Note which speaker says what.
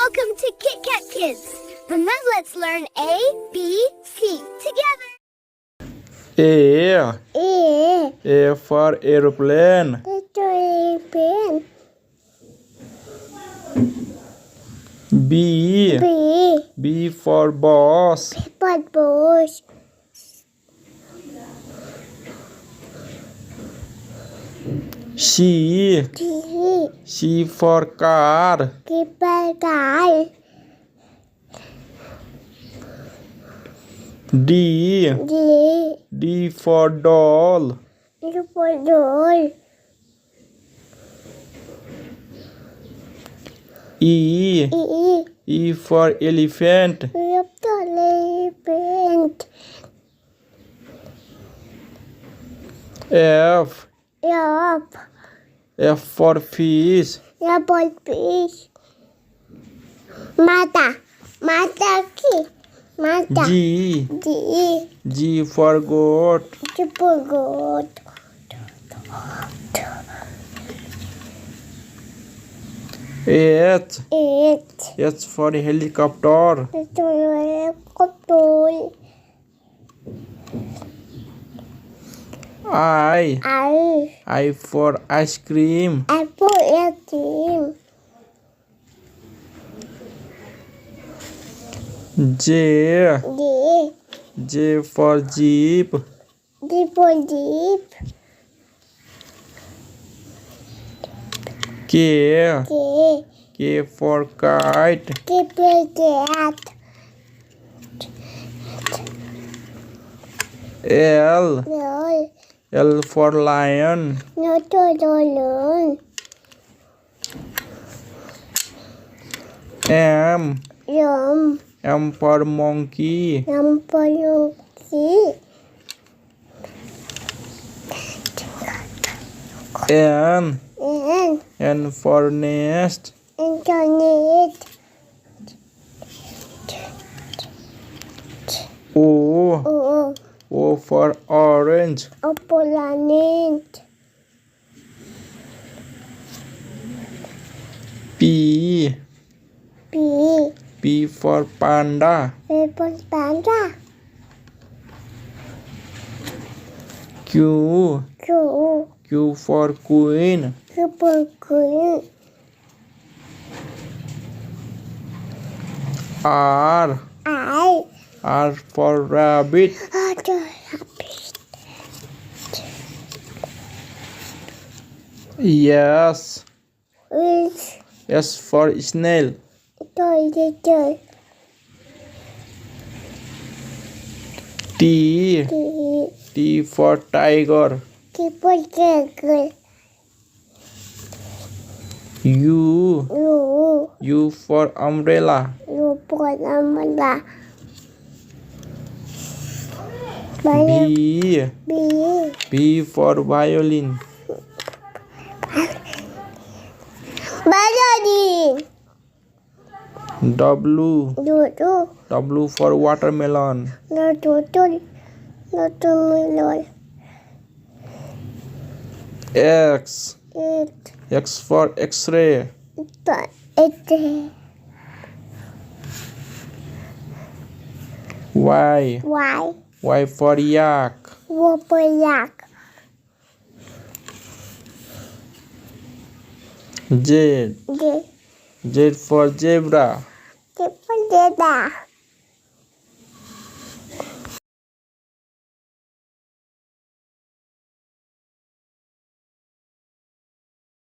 Speaker 1: Welcome to Kit Kat Kids. And now let's learn A, B, C together.
Speaker 2: A for aeroplane. B for boss. C for car. D for doll. E for elephant. F for fish. G for goat. H for helicopter. I for ice cream. J for jeep. K for kite. L for lion. M for monkey. N for nest. O for orange. P for panda. Q for queen. R for rabbit. S for snail. T for tiger. U for umbrella. B for violin. W for watermelon. X for X-ray. Y for yak. Z for zebra.